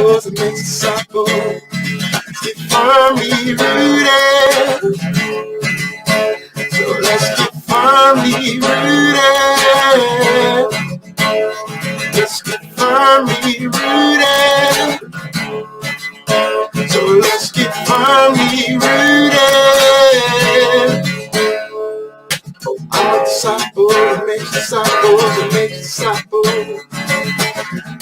disciples and make disciples. Get firmly rooted. So let's get firmly rooted. Let's get firmly rooted. So let's get firmly rooted. I'm a disciple that makes disciples and makes disciples.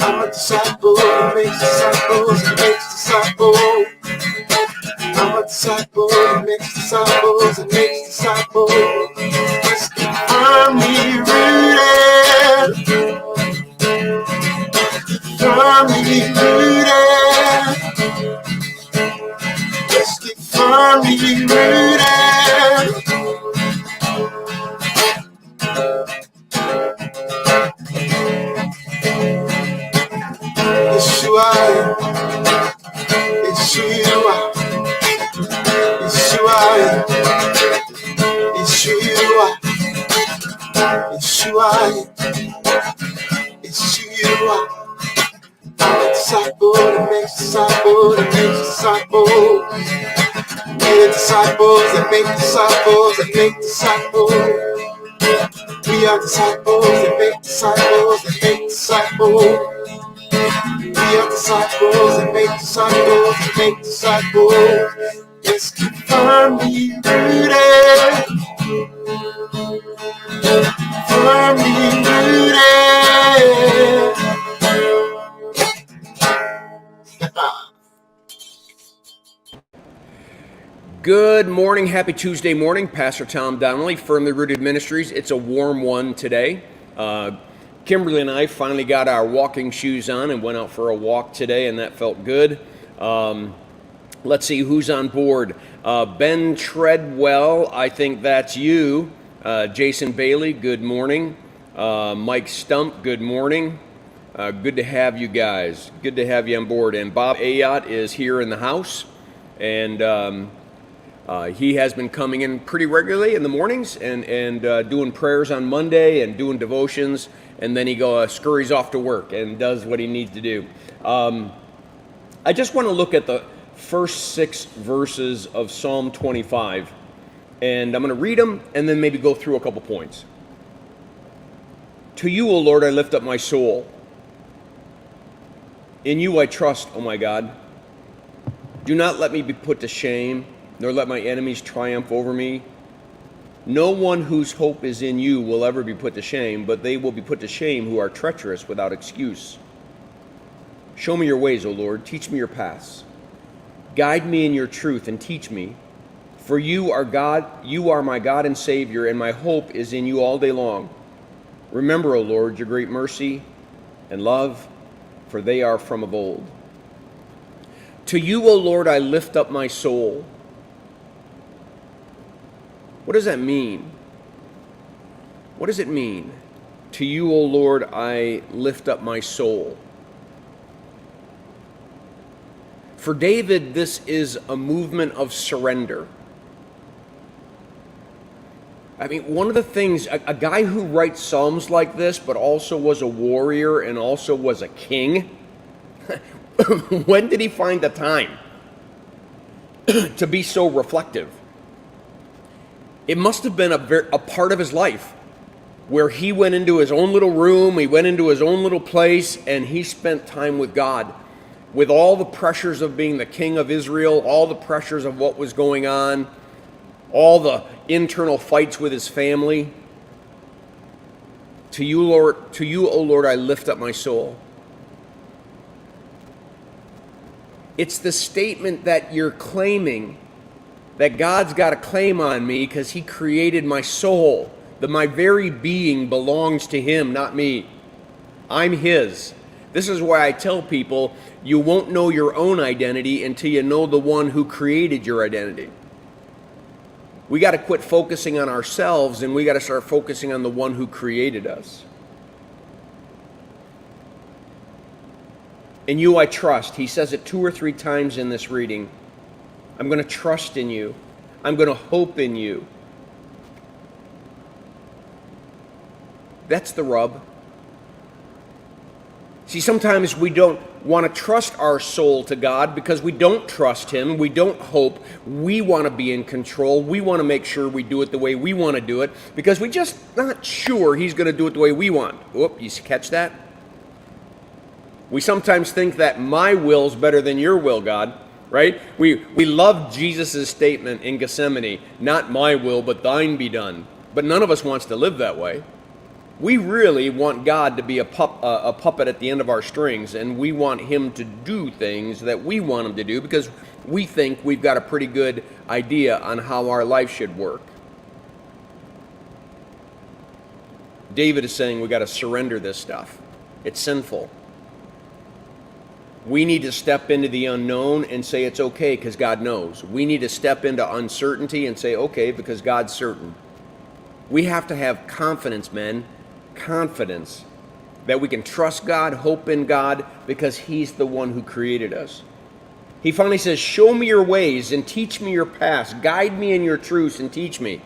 I'm a disciple that makes disciples and makes disciples. I'm a disciple that makes disciples and makes disciples. Let's get firmly rooted. Firmly rooted. Let's get firmly rooted. Yeshua, Yeshua, Yeshua, Yeshua, Yeshua, Yeshua. I'm a disciple that makes disciples that makes disciples. We're disciples that make disciples that make disciples. We are disciples that make disciples that make disciples. We are disciples that make disciples that make disciples. Let's get firmly rooted. Firmly rooted. Good morning, happy Tuesday morning. Pastor Tom Donnelly, Firmly Rooted Ministries. It's a warm one today. Kimberly and I finally got our walking shoes on and went out for a walk today, and that felt good. Let's see who's on board. Ben Treadwell, I think that's you. Jason Bailey, good morning. Mike Stump, good morning. Good to have you guys. Good to have you on board. And Bob Ayotte is here in the house, and he has been coming in pretty regularly in the mornings and doing prayers on Monday and doing devotions, and then he scurries off to work and does what he needs to do. I just want to look at the first 6 verses of Psalm 25, and I'm going to read them and then maybe go through a couple points. To you, O Lord, I lift up my soul. In you I trust, O my God. Do not let me be put to shame, nor let my enemies triumph over me. No one whose hope is in you will ever be put to shame, but they will be put to shame who are treacherous without excuse. Show me your ways, O Lord. Teach me your paths. Guide me in your truth and teach me. For you are God, you are my God and Savior, and my hope is in you all day long. Remember, O Lord, your great mercy and love, for they are from of old. To you, O Lord, I lift up my soul. What does that mean? What does it mean? To you, O Lord, I lift up my soul. For David, this is a movement of surrender. I mean, one of the things, a guy who writes psalms like this, but also was a warrior and also was a king, when did he find the time to be so reflective? It must have been a part of his life where he went into his own little room, he went into his own little place, and he spent time with God. With all the pressures of being the king of Israel, all the pressures of what was going on, all the internal fights with his family. To you, Lord, O Lord, I lift up my soul. It's the statement that you're claiming that God's got a claim on me because he created my soul, that my very being belongs to him, not me. I'm his. This is why I tell people you won't know your own identity until you know the one who created your identity. We got to quit focusing on ourselves and we got to start focusing on the one who created us. In you I trust. He says it 2 or 3 times in this reading. I'm going to trust in you. I'm going to hope in you. That's the rub. See, sometimes we don't want to trust our soul to God because we don't trust Him. We don't hope. We want to be in control. We want to make sure we do it the way we want to do it because we're just not sure He's going to do it the way we want. Whoop, you catch that? We sometimes think that my will's better than your will, God, right? We love Jesus' statement in Gethsemane, not my will, but thine be done. But none of us wants to live that way. We really want God to be a puppet at the end of our strings, and we want Him to do things that we want Him to do because we think we've got a pretty good idea on how our life should work. David is saying we got to surrender this stuff. It's sinful. We need to step into the unknown and say it's okay because God knows. We need to step into uncertainty and say okay because God's certain. We have to have confidence, men. Confidence that we can trust God, hope in God, because He's the one who created us. He finally says, show me your ways and teach me your paths. Guide me in your truths and teach me.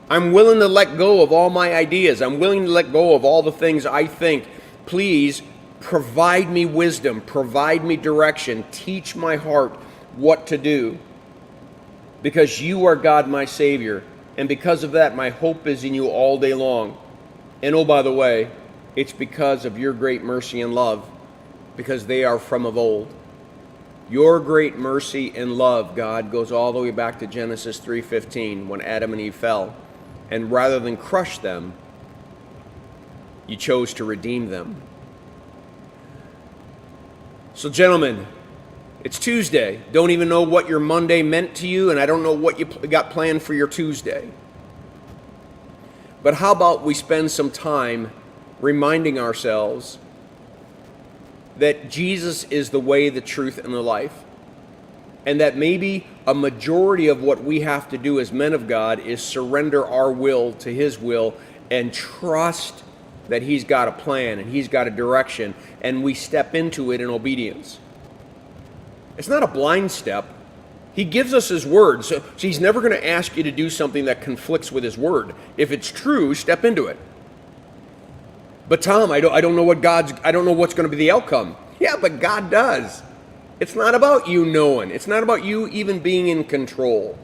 I'm willing to let go of all my ideas. I'm willing to let go of all the things I think. Please provide me wisdom, provide me direction, teach my heart what to do. Because you are God, my Savior. And because of that, my hope is in you all day long. And oh, by the way, it's because of your great mercy and love, because they are from of old. Your great mercy and love, God, goes all the way back to Genesis 3:15 when Adam and Eve fell. And rather than crush them, you chose to redeem them. So, gentlemen, it's Tuesday. Don't even know what your Monday meant to you, and I don't know what you got planned for your Tuesday. But how about we spend some time reminding ourselves that Jesus is the way, the truth, and the life, and that maybe a majority of what we have to do as men of God is surrender our will to His will and trust that He's got a plan and He's got a direction, and we step into it in obedience. It's not a blind step. He gives us His word, so He's never going to ask you to do something that conflicts with His word. If it's true, step into it. But Tom, I don't know what's going to be the outcome. Yeah, but God does. It's not about you knowing. It's not about you even being in control.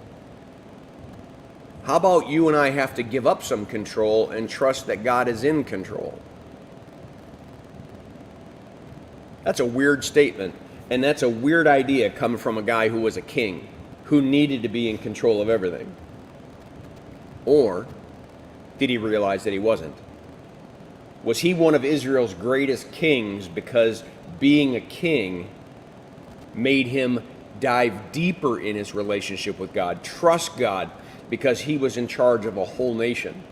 How about you and I have to give up some control and trust that God is in control? That's a weird statement. And that's a weird idea coming from a guy who was a king, who needed to be in control of everything. Or did he realize that he wasn't? Was he one of Israel's greatest kings because being a king made him dive deeper in his relationship with God, trust God, because he was in charge of a whole nation?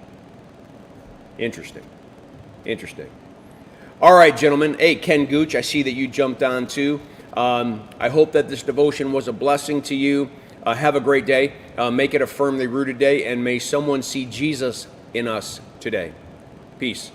Interesting. All right, gentlemen. Hey, Ken Gooch, I see that you jumped on too. I hope that this devotion was a blessing to you. Have a great day. Make it a firmly rooted day, and may someone see Jesus in us today. Peace.